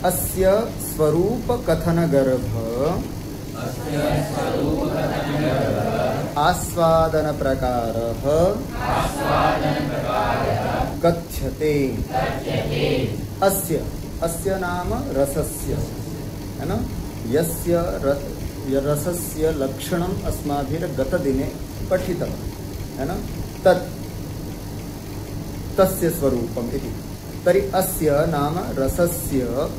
अस्य स्वरूप कथन गर्भ आस्वादन प्रकारः कथ्यते। अस्य नाम रसस्य, है ना। यस्य रसस्य लक्षणम् अस्माभिः गतदिने पठितं, है ना। तस्य स्वरूपम् इति। तर्हि अस्य नाम रसस्य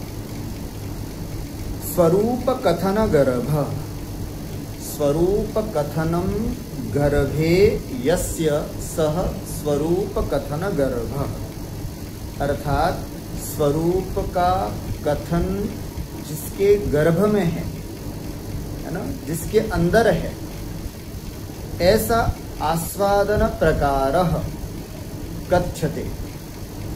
स्वरूपकथनगर्भ, स्वरूपकथनं गर्भे यस्य सः स्वरूपकथनगर्भ, अर्थात स्वरूप का कथन जिसके गर्भ में है ना, जिसके अंदर है, ऐसा आस्वादन प्रकारः कथ्यते।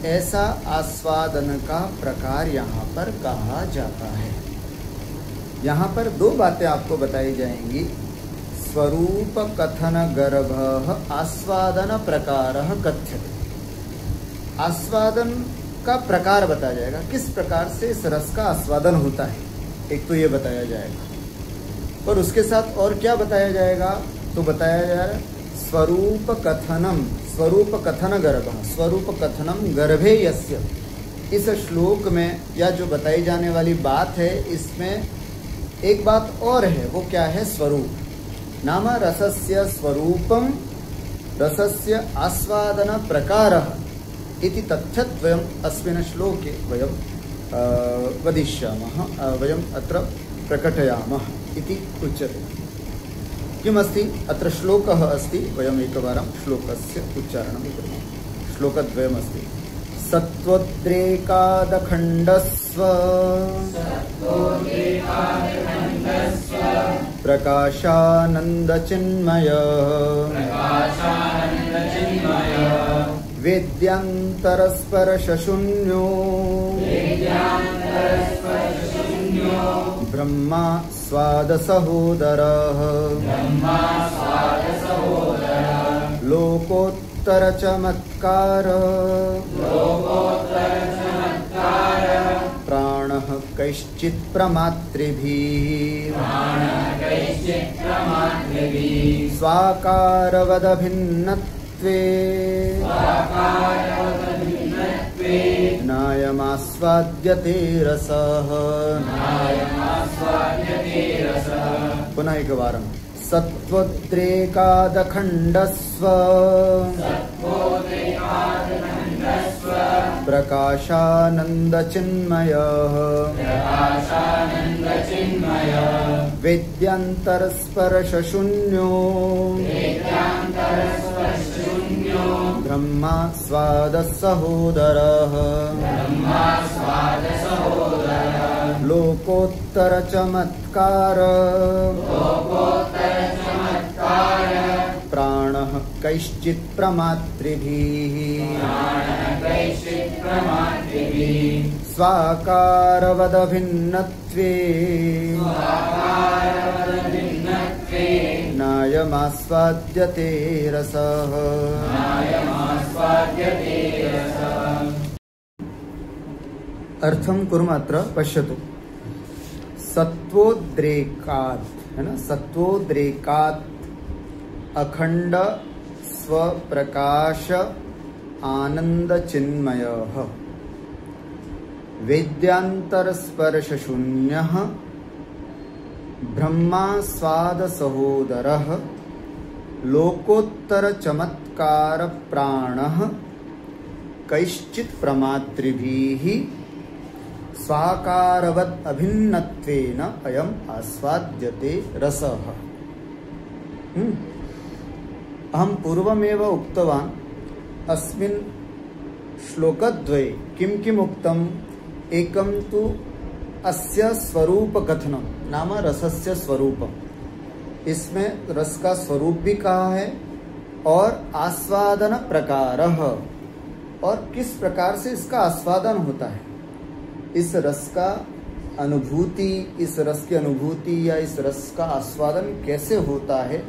ऐसा आस्वादन का प्रकार यहाँ पर कहा जाता है। यहाँ पर दो बातें आपको बताई जाएंगी। स्वरूप कथन गर्भः आस्वादन प्रकारः कथ्यते। आस्वादन का प्रकार बताया जाएगा, किस प्रकार से इस रस का आस्वादन होता है, एक तो ये बताया जाएगा। और उसके साथ और क्या बताया जाएगा, तो बताया जाएगा स्वरूप कथनम, स्वरूप कथन गर्भ, स्वरूप कथनम गर्भे यस्य। इस श्लोक में या जो बताई जाने वाली बात है, इसमें एक बात और है, वो क्या है, स्वरूप। नाम रसस्य स्वरूपम रसस्य आस्वादन प्रकारः इति तथ्यद्वयम् अस्मिन् श्लोके वयं वदिष्यामः, वयम् अत्र प्रकटयामः इति उच्यते। किमस्ति अत्र श्लोकः अस्ति, वयम् एकवारं श्लोकस्य उच्चारणं कुर्मः। श्लोकद्वयमस्ति। सत्त्वोद्रेकादखण्डस्व प्रकाशानन्दचिन्मय वेद्यान्तरस्पर्शशून्यो ब्रह्मा स्वादसहोदरः लोकोत्तरचमत्कार प्राणः कैश्चित् प्रमातृभिः स्वाकारवदभिन्नत्वे नायमास्वाद्यते रसः। पुनः एकवारं। सत्त्वोद्रेकादखण्डस्व प्रकाशानन्दचिन्मयः वेद्यान्तरस्पर्शशून्यो ब्रह्मा स्वादसहोदरः लोकोत्तरचमत्कार प्राणः कैश्चित् प्रमातृभिः स्वाकारवदभिन्नत्वे नायमास्वाद्यते रसः। अर्थं कुर्मः। अत्र पश्यतु। सत्त्वोद्रेकात्, है ना, सत्त्वोद्रेकात् अखंड स्वप्रकाश आनंद चिन्मयः वेद्यान्तरस्पर्शशून्यः ब्रह्मा स्वाद सहोदरः लोकोत्तरचमत्कार प्राणः कैश्चित् प्रमातृभिः स्वाकारवत् अभिन्नत्वेन अयम् आस्वाद्यते रसः। अहं पूर्वमेव उक्तवान् अस्मिन् श्लोकद्वये किं किम् उक्तम्। एकं तु अस्य स्वरूपकथनं, नाम रसस्य स्वरूपम्। इसमें रस का स्वरूप भी कहा है और आस्वादन प्रकारः, और किस प्रकार से इसका आस्वादन होता है, इस रस का अनुभूति, इस रस की अनुभूति या इस रस का आस्वादन कैसे होता है,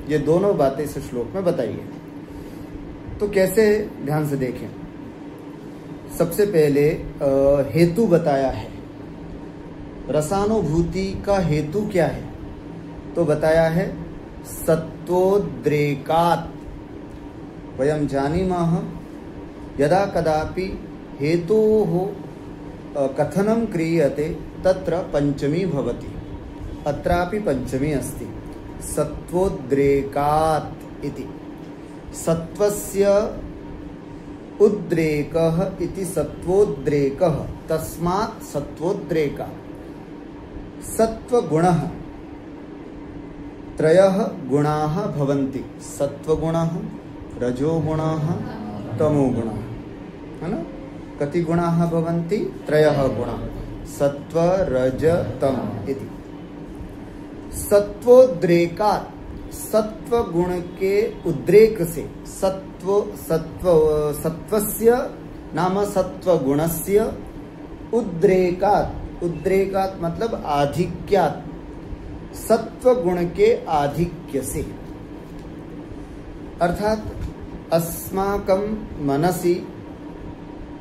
ये दोनों बातें इस श्लोक में बताइए। तो कैसे, ध्यान से देखें। सबसे पहले हेतु बताया है, रसानुभूति का हेतु क्या है? तो बताया है सत्वोद्रेकात्। वयं जानीमः यदा कदापि हेतोः कथनं क्रियते तत्र पंचमी भवति। अत्रापि पंचमी अस्ति, सत्वोद्रेकात् इति। सत्वस्य उद्रेकः इति सत्वोद्रेकः, तस्मात् सत्वोद्रेकात्। सत्वगुणः त्रयः गुणाः भवन्ति, सत्वगुणः, रजोगुणः, तमोगुणः, है ना? कति गुणाः भवन्ति? त्रयः गुणाः, सत्व रज तम इति। सत्वोद्रेकात्, सत्व गुण के उद्रेक से, सत्वस्य नाम सत्वगुणस्य उद्रेकात्, उद्रेकात् मतलब आधिक्यात्, सत्व गुण के आधिक्य से, अर्थात अस्माकं मनसि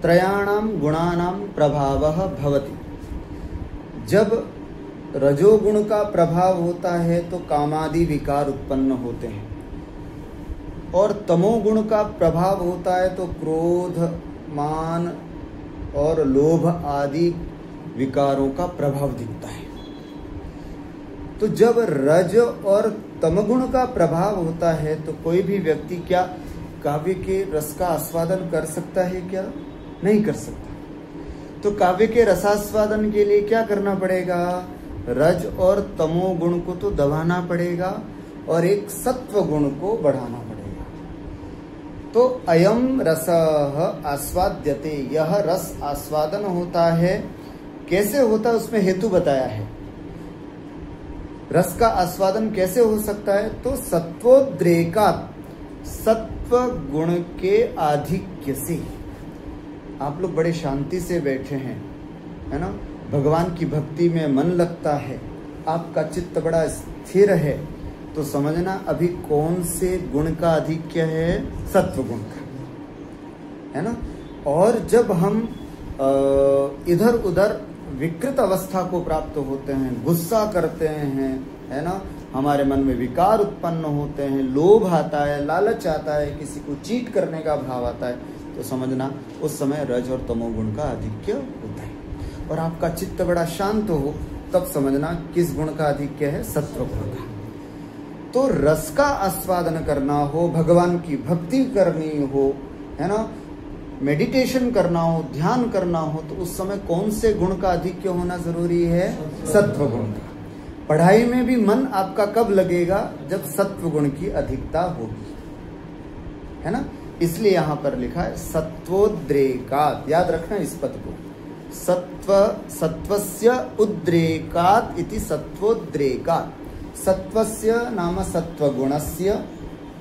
त्रयाणां गुणानां प्रभावः भवति। जब रजोगुण का प्रभाव होता है तो कामादि विकार उत्पन्न होते हैं, और तमोगुण का प्रभाव होता है तो क्रोध, मान और लोभ आदि विकारों का प्रभाव दिखता है। तो जब रज और तमगुण का प्रभाव होता है तो कोई भी व्यक्ति क्या काव्य के रस का आस्वादन कर सकता है? क्या नहीं कर सकता। तो काव्य के रसास्वादन के लिए क्या करना पड़ेगा? रज और तमोगुण को तो दबाना पड़ेगा और एक सत्व गुण को बढ़ाना पड़ेगा। तो अयम रसः आस्वाद्यते, यह रस आस्वादन होता है। कैसे होता है उसमें हेतु बताया है। रस का आस्वादन कैसे हो सकता है? तो सत्वोद्रेकात्, सत्व गुण के आधिक्य से। आप लोग बड़े शांति से बैठे हैं, है ना? भगवान की भक्ति में मन लगता है, आपका चित्त बड़ा स्थिर है, तो समझना अभी कौन से गुण का आधिक्य है? सत्व गुण का, है ना? और जब हम इधर उधर विकृत अवस्था को प्राप्त होते हैं, गुस्सा करते हैं, है ना, हमारे मन में विकार उत्पन्न होते हैं, लोभ आता है, लालच आता है, किसी को चीट करने का भाव आता है, तो समझना उस समय रज और तमोगुण का आधिक्य होता है। और आपका चित्त बड़ा शांत हो तब समझना किस गुण का आधिक्य है? सत्व गुण का। तो रस का आस्वादन करना हो, भगवान की भक्ति करनी हो, है ना, मेडिटेशन करना हो, ध्यान करना हो, तो उस समय कौन से गुण का आधिक्य होना जरूरी है? सत्व गुण का। पढ़ाई में भी मन आपका कब लगेगा? जब सत्व गुण की अधिकता होगी, है ना? इसलिए यहां पर लिखा है सत्वोद्रेकात्। याद रखना इस पद को, सत्वस्य उद्रेकात् इति सत्वोद्रेकात्। सत्वस्य नाम सत्वगुणस्य,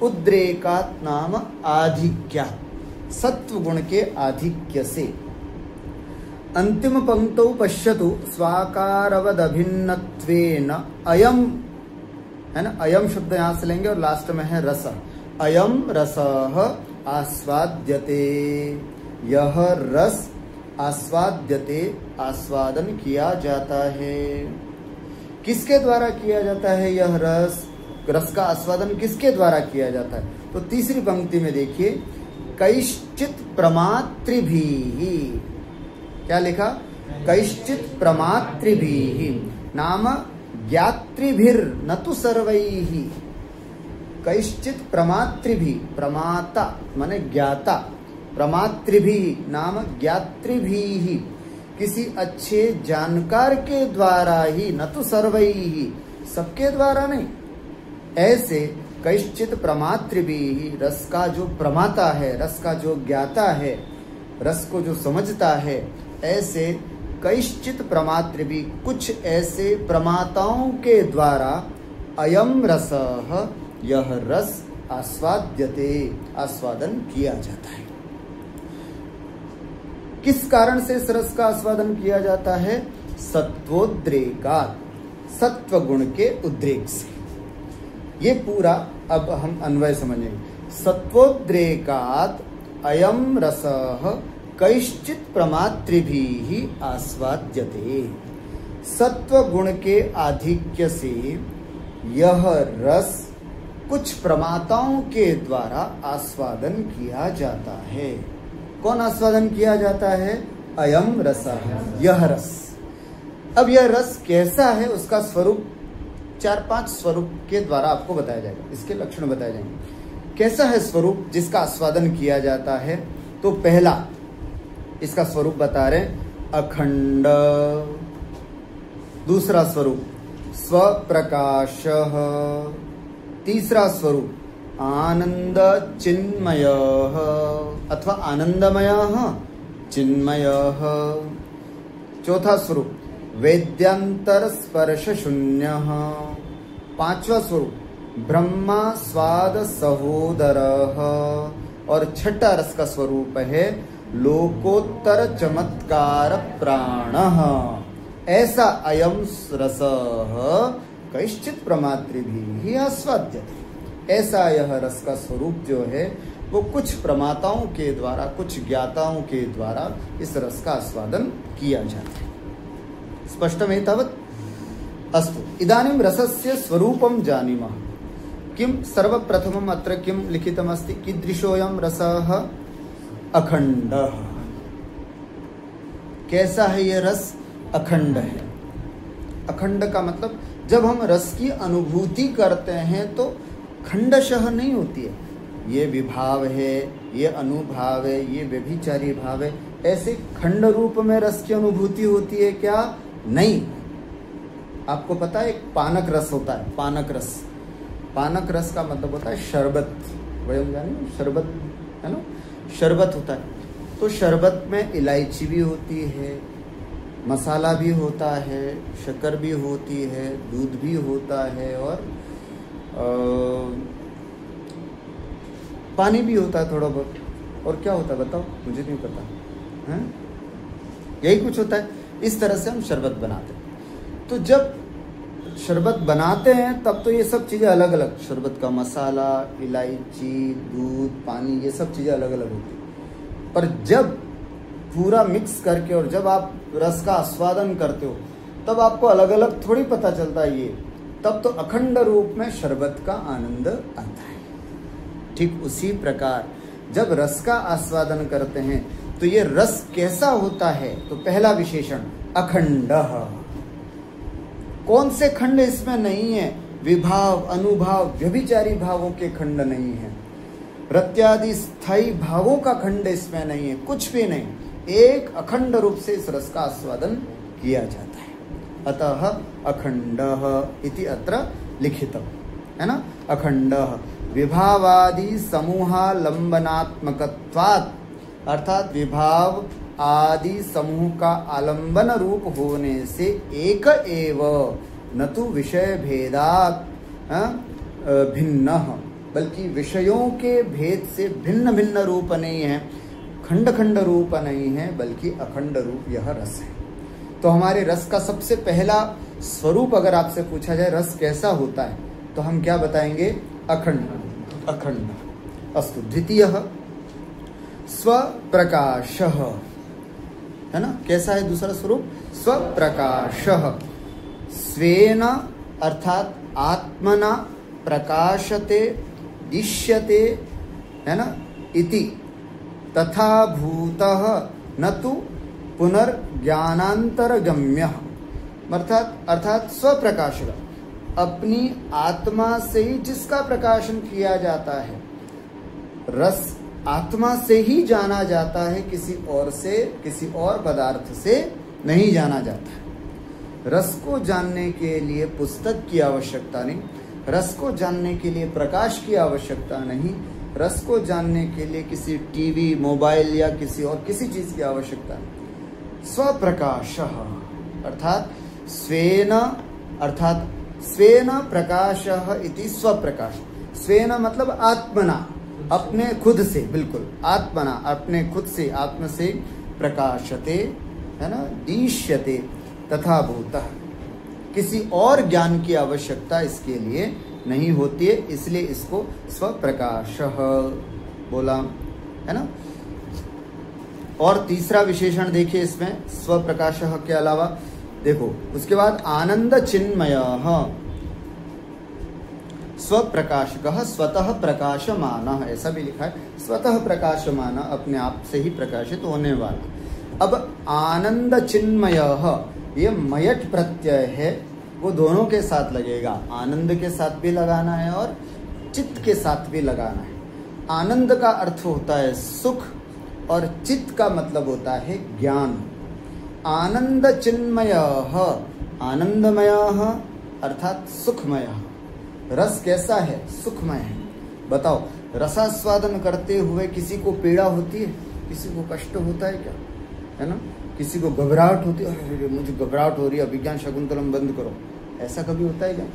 उद्रेकात् नाम आधिक्यात्, सत्व गुण के आधिक्य से। अंतिम पंक्तौ पश्यतु स्वाकारवदभिन्नत्वेन अयम, है ना, अयम शब्द यहां से लेंगे और लास्ट में है रस। अयम रसः आस्वाद्यते, यह रस आस्वाद्यते, आस्वादन किया जाता है। किसके द्वारा किया जाता है? यह रस का आस्वादन किसके द्वारा किया जाता है? तो तीसरी पंक्ति में देखिए, कैश्चित प्रमातृभिः, क्या लिखा? कैश्चित प्रमातृभिः नाम ज्ञातृभिर् न तु सर्वैः। कैश्चित प्रमातृभिः, प्रमाता माने ज्ञाता, प्रमातृभिः नाम ज्ञातृभिः, किसी अच्छे जानकार के द्वारा ही, न तो सर्वैः, सबके द्वारा नहीं। ऐसे कैश्चित प्रमातृभिः, रस का जो प्रमाता है, रस का जो ज्ञाता है, रस को जो समझता है, ऐसे कैश्चित प्रमातृभिः, कुछ ऐसे प्रमाताओं के द्वारा अयम रसः, यह रस आस्वाद्यते, आस्वादन किया जाता है। किस कारण से इस रस का आस्वादन किया जाता है? सत्वोद्रेकात्, सत्व गुण के उद्रेक से। ये पूरा अब हम अन्वय समझेंगे। सत्वोद्रेकात् अयम रसः कैश्चित प्रमातृभिः आस्वाद्यते। सत्व गुण के आधिक्य से यह रस कुछ प्रमाताओं के द्वारा आस्वादन किया जाता है। कौन आस्वादन किया जाता है? अयम रसः, यह रस। अब यह रस कैसा है, उसका स्वरूप 4-5 स्वरूप के द्वारा आपको बताया जाएगा, इसके लक्षण बताए जाएंगे। कैसा है स्वरूप जिसका आस्वादन किया जाता है? तो पहला इसका स्वरूप बता रहे अखंड। दूसरा स्वरूप स्वप्रकाशः। तीसरा स्वरूप आनंद चिन्मयः अथवा आनंदमयः चिन्मयः। चौथा स्वरूप वेद्यांतर स्पर्श शून्यः। पांचवा स्वरूप ब्रह्मा स्वाद सहोदरः। और छठा रस का स्वरूप है लोकोत्तर चमत्कार प्राणः। ऐसा अयम रसः कैश्चित् प्रमातृभिः आस्वाद्यते। ऐसा यह रस का स्वरूप जो है वो कुछ प्रमाताओं के द्वारा, कुछ ज्ञाताओं के द्वारा इस रस का आस्वादन किया जाता है। स्पष्टमेव तावत्? अस्तु, इदानीं रसस्य स्वरूपं जानीमः। किं सर्वप्रथमम् अत्र किं लिखितमस्ति? कीदृशोऽयं रसः? अखंडः। कैसा है ये रस? अखंड है। अखंड का मतलब जब हम रस की अनुभूति करते हैं तो खंडशः नहीं होती है। ये विभाव है, ये अनुभाव है, ये व्यभिचारी भाव है, ऐसे खंड रूप में रस की अनुभूति होती है क्या? नहीं। आपको पता है एक पानक रस होता है, पानक रस। पानक रस का मतलब होता है शरबत। वही जाने शरबत है ना, शरबत होता है। तो शरबत में इलायची भी होती है, मसाला भी होता है, शक्कर भी होती है, दूध भी होता है और पानी भी होता है थोड़ा बहुत। और क्या होता है बताओ? मुझे नहीं पता है। यही कुछ होता है। इस तरह से हम शरबत बनाते हैं। तो जब शरबत बनाते हैं तब तो ये सब चीज़ें अलग अलग, शरबत का मसाला, इलायची, दूध, पानी, ये सब चीज़ें अलग अलग होती है। पर जब पूरा मिक्स करके और जब आप रस का आस्वादन करते हो तब आपको अलग अलग थोड़ी पता चलता है ये। तब तो अखंड रूप में शरबत का आनंद आता है। ठीक उसी प्रकार जब रस का आस्वादन करते हैं तो ये रस कैसा होता है? तो पहला विशेषण अखंडः। कौन से खंड इसमें नहीं है? विभाव, अनुभाव, व्यभिचारी भावों के खंड नहीं है, रत्यादि स्थायी भावों का खंड इसमें नहीं है, कुछ भी नहीं। एक अखंड रूप से इस रस का आस्वादन किया जाता है। अतः अखंडः इति अत्र लिखितम्, है ना। अखंडः विभावादि समूहालंबनात्मकत्वात्, अर्थात विभाव आदि समूह का आलंबन रूप होने से एक एव, न तो विषय भेदात् भिन्न, बल्कि विषयों के भेद से भिन्न भिन्न रूप नहीं है, खंड खंड रूप नहीं है, बल्कि अखंड रूप यह रस है। तो हमारे रस का सबसे पहला स्वरूप अगर आपसे पूछा जाए रस कैसा होता है तो हम क्या बताएंगे? अखंड। अखंड। अस्तु, द्वितीयः स्वप्रकाशः, है ना। कैसा है दूसरा स्वरूप? स्वप्रकाशः। स्वेन अर्थात आत्मना प्रकाशते दिश्यते, है ना, इति तथा भूतः न तो पुनर्ज्ञानांतरगम्यः। अर्थात स्वप्रकाश, अपनी आत्मा से ही जिसका प्रकाशन किया जाता है। रस आत्मा से ही जाना जाता है, किसी और से, किसी और पदार्थ से नहीं जाना जाता। रस को जानने के लिए पुस्तक की आवश्यकता नहीं, रस को जानने के लिए प्रकाश की आवश्यकता नहीं, रस को जानने के लिए किसी टीवी, मोबाइल या किसी और किसी चीज की आवश्यकता नहीं। स्वप्रकाशः अर्थात स्वेन प्रकाशः इति स्वप्रकाश। स्वेन मतलब आत्मना, अपने खुद से, बिल्कुल आत्मना, अपने खुद से, आत्म से प्रकाशते, है ना, दीश्यते तथा भूतः। किसी और ज्ञान की आवश्यकता इसके लिए नहीं होती है, इसलिए इसको स्वप्रकाशः बोला, है ना। और तीसरा विशेषण देखिए इसमें, स्वप्रकाशः के अलावा देखो उसके बाद आनंद चिन्मयः स्वप्रकाशकः स्वतः प्रकाशमानः, ऐसा भी लिखा है, स्वतः प्रकाशमान, अपने आप से ही प्रकाशित होने वाला। अब आनंद चिन्मयः, ये मयट प्रत्यय है, वो दोनों के साथ लगेगा, आनंद के साथ भी लगाना है और चित्त के साथ भी लगाना है। आनंद का अर्थ होता है सुख और चित्त का मतलब होता है ज्ञान। आनंद चिन्मयः, आनंदमयः अर्थात सुखमयः। रस कैसा है? सुखमय है। बताओ, रसास्वादन करते हुए किसी को पीड़ा होती है? किसी को कष्ट होता है क्या? है ना? किसी को घबराहट होती है, अरे मुझे घबराहट हो रही है, अभिज्ञान शकुंतलम बंद करो, ऐसा कभी होता है क्या?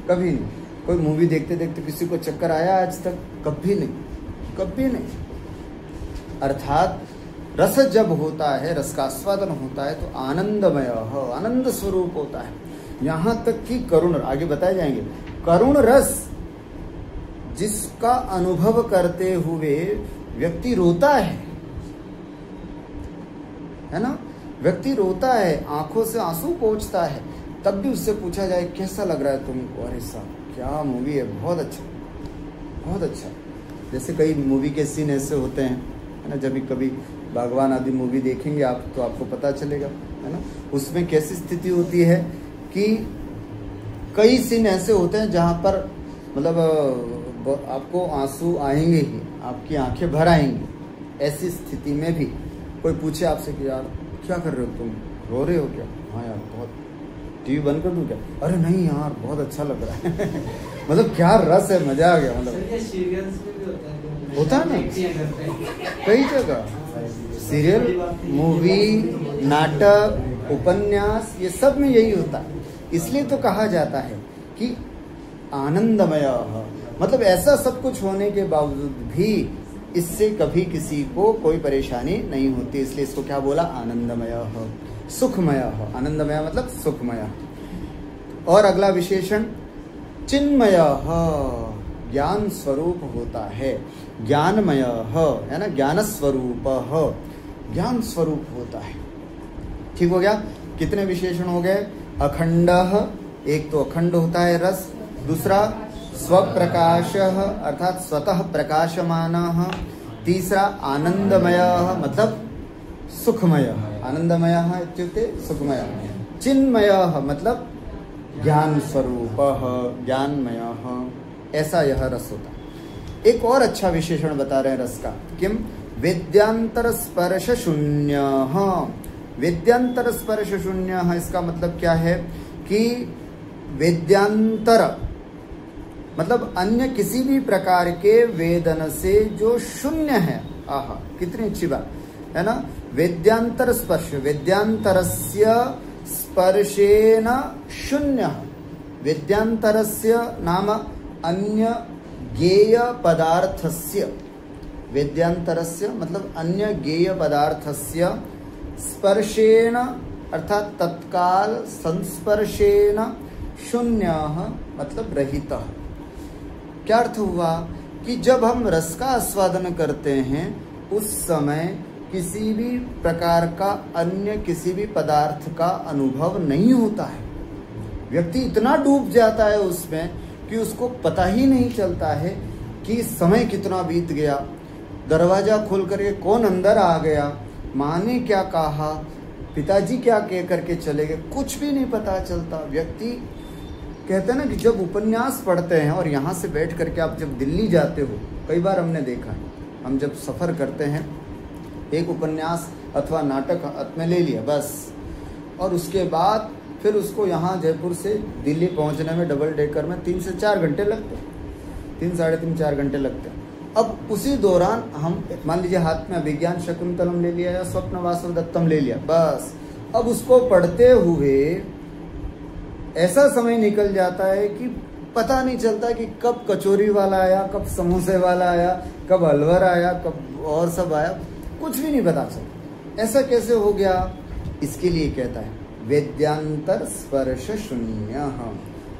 कभी नहीं। कोई मूवी देखते देखते किसी को चक्कर आया आज तक? कभी नहीं, कभी नहीं। अर्थात रस जब होता है, रस का आस्वादन होता है तो आनंदमय, आनंद स्वरूप होता है। यहां तक कि करुण, आगे बताए जाएंगे, करुण रस जिसका अनुभव करते हुए व्यक्ति रोता है ना? व्यक्ति रोता है, आंखों से आंसू पोंछता है, तब भी उससे पूछा जाए कैसा लग रहा है तुमको? अरे साहब क्या मूवी है, बहुत अच्छा, बहुत अच्छा। जैसे कई मूवी के सीन ऐसे होते हैं, है ना? जब भी कभी भगवान आदि मूवी देखेंगे आप तो आपको पता चलेगा, है ना? उसमें कैसी स्थिति होती है कि कई सीन ऐसे होते हैं जहाँ पर मतलब आपको आंसू आएंगे ही, आपकी आंखें भर आएंगी। ऐसी स्थिति में भी कोई पूछे आपसे कि यार क्या कर रहे हो तुम, रो रहे हो क्या? हाँ यार बहुत, टीवी बंद कर दूं क्या? अरे नहीं यार बहुत अच्छा लग रहा है। मतलब क्या रस है, मजा आ गया। मतलब सीरियल्स में भी होता है ना, कई जगह सीरियल, मूवी, नाटक, उपन्यास, ये सब में यही होता है। इसलिए तो कहा जाता है कि आनंदमय, मतलब ऐसा सब कुछ होने के बावजूद भी इससे कभी किसी को कोई परेशानी नहीं होती, इसलिए इसको क्या बोला? आनंदमय, सुखमय। आनंदमय मतलब सुखमय। और अगला विशेषण चिन्मय, ज्ञान स्वरूप होता है, ज्ञानमय है ना, ज्ञान स्वरूप, ज्ञान स्वरूप होता है। ठीक हो गया? कितने विशेषण हो गए? अखंड, एक तो अखंड होता है रस, दूसरा स्वप्रकाश अर्थात स्वतः प्रकाशमान, तीसरा आनंदमय मतलब सुखमय, आनंदमय इत्युक्ते सुखमय, चिन्मय मतलब ज्ञान स्वरूप, ज्ञानमय, ऐसा यह रस होता है। एक और अच्छा विशेषण बता रहे हैं रस का, किम? वेद्यांतर स्पर्श शून्य। वेद्यांतर स्पर्श शून्य, इसका मतलब क्या है कि वेद्यांतर मतलब अन्य किसी भी प्रकार के वेदन से जो शून्य है। आहा, कितनी अच्छी बात है ना? वेद्यांतर स्पर्श, वेद्यांतरस्य स्पर्शेन शून्य, वेद्यांतरस्य नाम अन्य ज्ञेय पदार्थस्य, वेद्यांतरस्य मतलब अन्य ज्ञेय पदार्थस्य, स्पर्शेन अर्थात तत्काल, संस्पर्शेन शून्य मतलब रहित। क्या अर्थ हुआ कि जब हम रस का आस्वादन करते हैं उस समय किसी भी प्रकार का अन्य किसी भी पदार्थ का अनुभव नहीं होता है। व्यक्ति इतना डूब जाता है उसमें कि उसको पता ही नहीं चलता है कि समय कितना बीत गया, दरवाजा खोल करके कौन अंदर आ गया, माँ ने क्या कहा, पिताजी क्या कह करके चले गए, कुछ भी नहीं पता चलता। व्यक्ति कहते हैं ना कि जब उपन्यास पढ़ते हैं और यहाँ से बैठ करके आप जब दिल्ली जाते हो, कई बार हमने देखा है, हम जब सफ़र करते हैं एक उपन्यास अथवा नाटक हाथ में ले लिया बस, और उसके बाद फिर उसको यहाँ जयपुर से दिल्ली पहुँचने में डबल डेकर में 3 से 4 घंटे लगते हैं, 3 साढ़े 3 4 घंटे लगते हैं। अब उसी दौरान हम मान लीजिए हाथ में अभिज्ञान शकुंतलम ले लिया या स्वप्न वासव दत्तम ले लिया, बस अब उसको पढ़ते हुए ऐसा समय निकल जाता है कि पता नहीं चलता कि कब कचौरी वाला आया, कब समोसे वाला आया, कब अलवर आया, कब और सब आया, कुछ भी नहीं पता चलता। ऐसा कैसे हो गया? इसके लिए कहता है वेद्यांतर स्पर्श शून्य,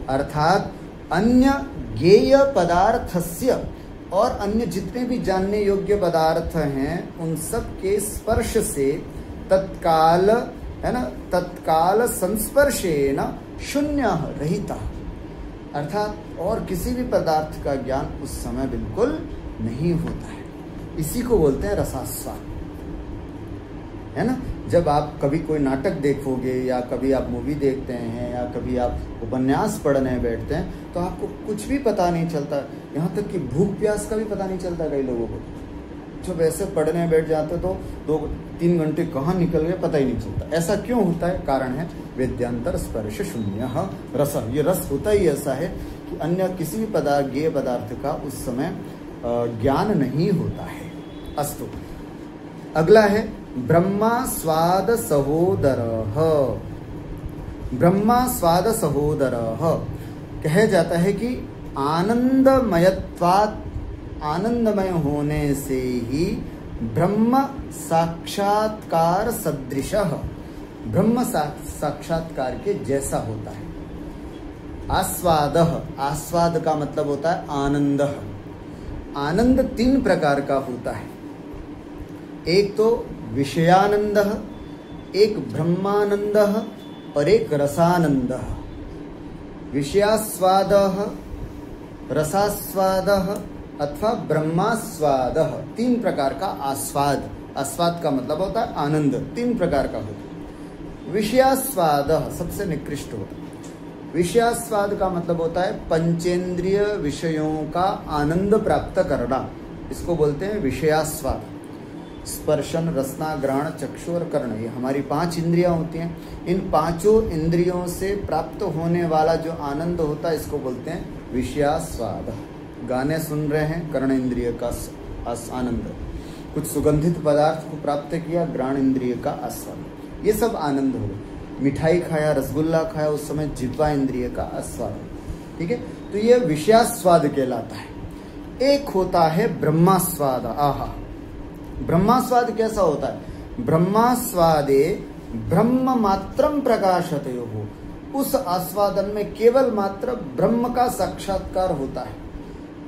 अर्थात अन्य ज्ञेय पदार्थस्य, और अन्य जितने भी जानने योग्य पदार्थ हैं उन सब के स्पर्श से तत्काल है ना, तत्काल संस्पर्शेन शून्य रहिता, अर्थात और किसी भी पदार्थ का ज्ञान उस समय बिल्कुल नहीं होता है। इसी को बोलते हैं रसास्वाद, है ना। जब आप कभी कोई नाटक देखोगे या कभी आप मूवी देखते हैं या कभी आप उपन्यास पढ़ने बैठते हैं तो आपको कुछ भी पता नहीं चलता, यहाँ तक कि भूख प्यास का भी पता नहीं चलता कई लोगों को। जब ऐसे पढ़ने बैठ जाते तो 2-3 घंटे कहाँ निकल गए पता ही नहीं चलता। ऐसा क्यों होता है? कारण है वेद्यांतर स्पर्श शून्य रस। ये रस होता ही ऐसा है कि अन्य किसी भी ज्ञेय पदार्थ का उस समय ज्ञान नहीं होता है। अस्तु, अगला है ब्रह्मा स्वाद सहोदरः। ब्रह्मा स्वाद सहोदरः कहा जाता है कि आनंदमयत्वात्, आनंदमय होने से ही ब्रह्म साक्षात्कार सदृशः, ब्रह्म साक्षात्कार के जैसा होता है। आस्वादः, आस्वाद का मतलब होता है आनंद। आनंद 3 प्रकार का होता है, एक तो विषयानंद, एक ब्रह्मानंद और एक रसानंद। विषयास्वाद, रसास्वाद अथवा ब्रह्मास्वाद, 3 प्रकार का आस्वाद। आस्वाद का मतलब होता है आनंद, 3 प्रकार का होता है। विषयास्वाद सबसे निकृष्ट होता है। विषयास्वाद का मतलब होता है पंचेंद्रिय विषयों का आनंद प्राप्त करना, इसको बोलते हैं विषयास्वाद। स्पर्शन, रसना, घ्राण, चक्षु और कर्ण, ये हमारी 5 इंद्रियां होती हैं। इन 5 इंद्रियों से प्राप्त होने वाला जो आनंद होता है इसको बोलते हैं विषयास्वाद। गाने सुन रहे हैं, कर्ण इंद्रिय का आनंद। कुछ सुगंधित पदार्थ को प्राप्त किया, घ्राण इंद्रिय का आस्वाद। ये सब आनंद हो गए। मिठाई खाया, रसगुल्ला खाया, उस समय जिह्वा इंद्रिय का आस्वाद। ठीक है, तो ये विषयास्वाद कहलाता है। एक होता है ब्रह्मास्वाद। आहा, ब्रह्मास्वाद कैसा होता है? ब्रह्मास्वादे ब्रह्म मात्रम प्रकाशते हो, उस आस्वादन में केवल मात्र ब्रह्म का साक्षात्कार होता है।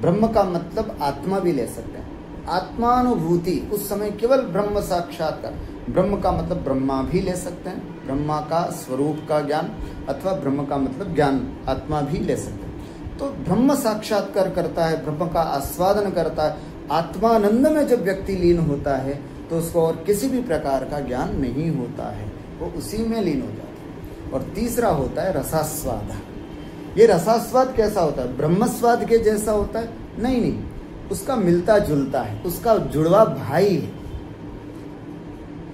ब्रह्म का मतलब आत्मा भी ले सकते हैं, आत्मानुभूति। उस समय केवल ब्रह्म साक्षात्कार। ब्रह्म का मतलब ब्रह्मा भी ले सकते हैं, ब्रह्मा का स्वरूप का ज्ञान, अथवा ब्रह्म का मतलब ज्ञान, आत्मा भी ले सकते हैं। तो ब्रह्म साक्षात्कार करता है, ब्रह्म का आस्वादन करता है। आत्मानंद में जब व्यक्ति लीन होता है तो उसको और किसी भी प्रकार का ज्ञान नहीं होता है, वो उसी में लीन हो जाता है। और तीसरा होता है रसास्वाद। ये रसास्वाद कैसा होता है? ब्रह्मस्वाद के जैसा होता है? नहीं, उसका मिलता जुलता है, उसका जुड़वा भाई है,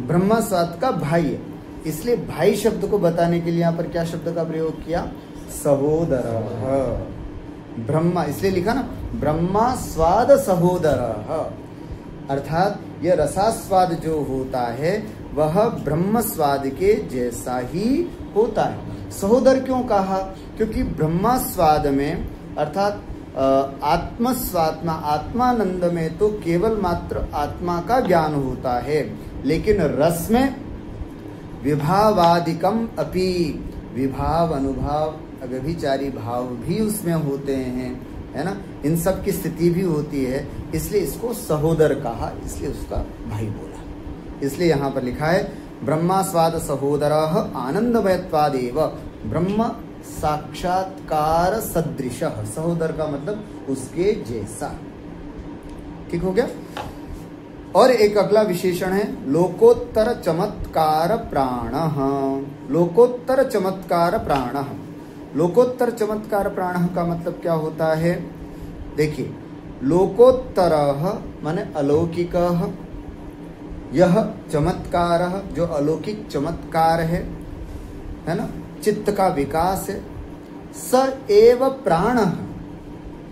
ब्रह्मस्वाद का भाई है। इसलिए भाई शब्द को बताने के लिए यहाँ पर क्या शब्द का प्रयोग किया? सहोदरः। ब्रह्मा, इसलिए लिखा ना ब्रह्मा स्वाद सहोदरः, अर्थात यह रसास्वाद जो होता है वह ब्रह्म स्वाद के जैसा ही होता है। सहोदर क्यों कहा? क्योंकि ब्रह्मास्वाद में अर्थात आत्मस्वाद में, आत्मानंद में तो केवल मात्र आत्मा का ज्ञान होता है, लेकिन रस में विभावादिकम अपि, विभाव, अनुभव, व्यभिचारी भाव भी उसमें होते हैं, है ना। इन सब की स्थिति भी होती है, इसलिए इसको सहोदर कहा, इसलिए उसका भाई बोला। इसलिए यहाँ पर लिखा है ब्रह्मास्वाद सहोदरः आनंदमयत्वादेव ब्रह्म साक्षात्कार सदृशः। सहोदर का मतलब उसके जैसा। ठीक हो गया। और एक अगला विशेषण है लोकोत्तर चमत्कार प्राणः। लोकोत्तर चमत्कार प्राणः, लोकोत्तर चमत्कार प्राणः का मतलब क्या होता है? देखिए, लोकोत्तरः माने अलौकिकः, यह चमत्कारः जो अलौकिक चमत्कार है ना, चित्त का विकास है। स एव प्राणः,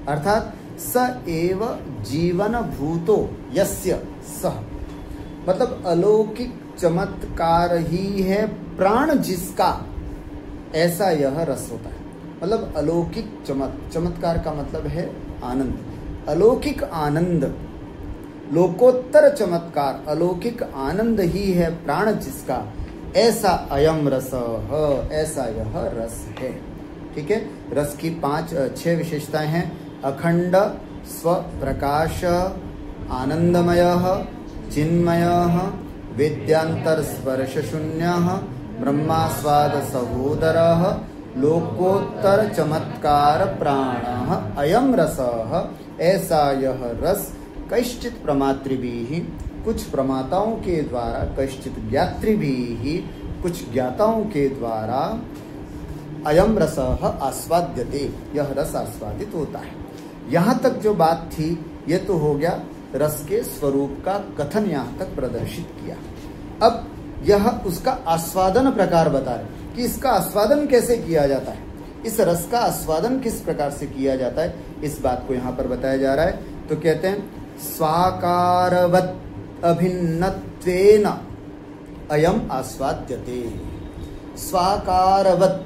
अर्थात स एव जीवन भूतो यस्य सह, मतलब अलौकिक चमत्कार ही है प्राण जिसका, ऐसा यह रस होता है। मतलब अलौकिक चमत्कार का मतलब है आनंद, अलौकिक आनंद, लोकोत्तर चमत्कार, अलौकिक आनंद ही है प्राण जिसका, ऐसा अयम रस, ऐसा यह रस है। ठीक है। रस की 5-6 विशेषताएं हैं। अखंड, स्वप्रकाश, आनंदमय, चिन्मय, वेद्यांतर स्पर्श शून्य, ब्रह्मास्वाद सहोदरः लोकोत्तर चमत्कार प्राणः अयम रसः। ऐसा यह रस कैश्चित प्रमातृभिः कुछ प्रमाताओं के द्वारा, कैश्चित ज्ञातृभिः कुछ ज्ञाताओं के द्वारा अयम रसः आस्वाद्यते, यह रस आस्वादित होता है। यहाँ तक जो बात थी ये तो हो गया रस के स्वरूप का कथन, यहाँ तक प्रदर्शित किया। अब यह उसका आस्वादन प्रकार बता रहे कि इसका आस्वादन कैसे किया जाता है, इस रस का आस्वादन किस प्रकार से किया जाता है, इस बात को यहाँ पर बताया जा रहा है। तो कहते हैं स्वाकारवत् अभिन्नत्वेन अयम आस्वाद्यते। स्वाकारवत्,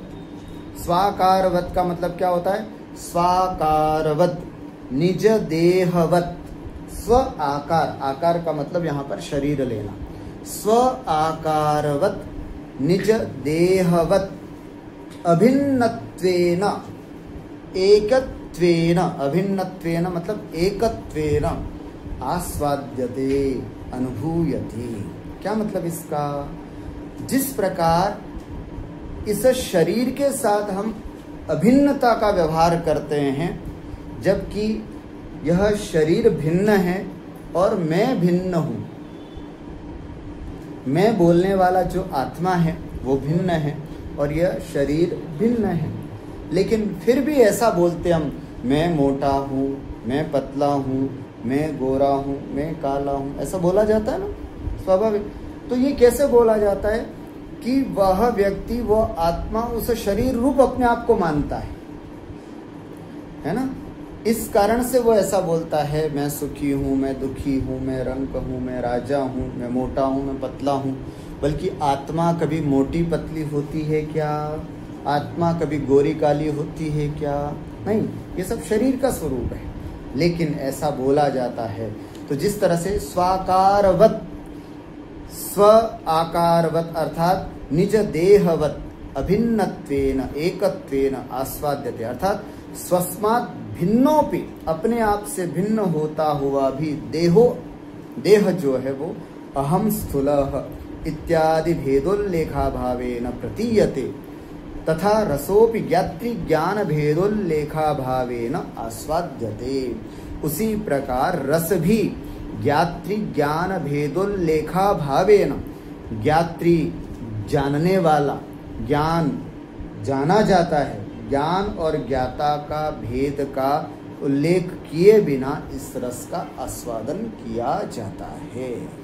स्वाकारवत् का मतलब क्या होता है? स्वाकारवत् निज देहवत्, स्व आकार, आकार का मतलब यहाँ पर शरीर लेना, स्व आकारवत् निज देहवत् अभिन्नत्वेन एकत्वेन, अभिन्नत्वेन मतलब एकत्वेन आस्वाद्यते अनुभूयते। क्या मतलब इसका? जिस प्रकार इस शरीर के साथ हम अभिन्नता का व्यवहार करते हैं, जबकि यह शरीर भिन्न है और मैं भिन्न हूं, मैं बोलने वाला जो आत्मा है वो भिन्न है और यह शरीर भिन्न है, लेकिन फिर भी ऐसा बोलते हम, मैं मोटा हूँ, मैं पतला हूँ, मैं गोरा हूँ, मैं काला हूँ, ऐसा बोला जाता है ना, स्वाभाविक। तो ये कैसे बोला जाता है कि वह व्यक्ति, वह आत्मा उस शरीर रूप अपने आप को मानता है ना, इस कारण से वो ऐसा बोलता है, मैं सुखी हूँ, मैं दुखी हूँ, मैं रंक हूँ, मैं राजा हूँ, मैं मोटा हूँ, मैं पतला हूँ। बल्कि आत्मा कभी मोटी पतली होती है क्या? आत्मा कभी गोरी काली होती है क्या? नहीं, ये सब शरीर का स्वरूप है, लेकिन ऐसा बोला जाता है। तो जिस तरह से स्वाकारवत्, स्व आकारवत् अर्थात निज देहवत् अभिन्नत्वेन एकत्वेन आस्वाद्यते, अर्थात स्वस्मात् भिन्नोपि, अपने आप से भिन्न होता हुआ भी देहो, देह जो है वो अहम स्थूलः इत्यादि भेदोल्लेखा भावेन प्रतीयते तथा रसोपि ज्ञात्री ज्ञान भेदोल्लेखा भावेन आस्वाद्यते। उसी प्रकार रस भी ज्ञात्री ज्ञान भेदोल्लेखा भावेन, ज्ञात्री जानने वाला, ज्ञान जाना जाता है, ज्ञान और ज्ञाता का भेद का उल्लेख किए बिना इस रस का आस्वादन किया जाता है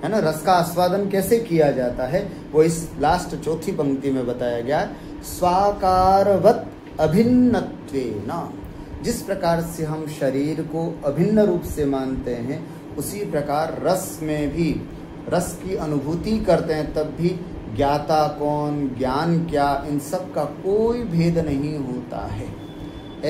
ना। रस का आस्वादन कैसे किया जाता है वो इस लास्ट चौथी पंक्ति में बताया गया। स्वाकारवत् अभिन्नत्वेन, जिस प्रकार से हम शरीर को अभिन्न रूप से मानते हैं, उसी प्रकार रस में भी, रस की अनुभूति करते हैं तब भी ज्ञाता कौन, ज्ञान क्या, इन सब का कोई भेद नहीं होता है,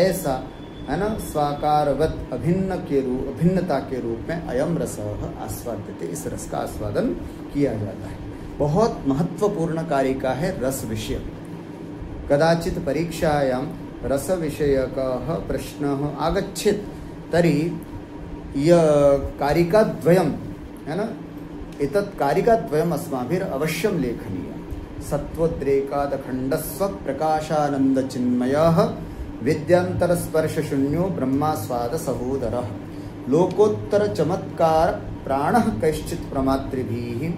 ऐसा है ना। स्वाकारवत् अभिन्न के रूप, अभिन्नता के रूप में अयम रसः आस्वाद्यते, इस रस का आस्वादन किया जाता है। बहुत महत्वपूर्ण कारिका है रस विषय। कदाचित परीक्षायां रस विषयकः प्रश्नः आगच्छेत् तर्हि कारिकाद्वयं है ना, एतत् कारिकाद्वयम् अस्माभिः अवश्यं लेखनीयं। सत्त्वोद्रेकादखण्डस्व प्रकाशानन्दचिन्मयः विद्यांतरस्पर्श शून्यो ब्रह्मास्वाद सहोदरः लोकोत्तर चमत्कार प्राणः कैश्चित् प्रमातृभिः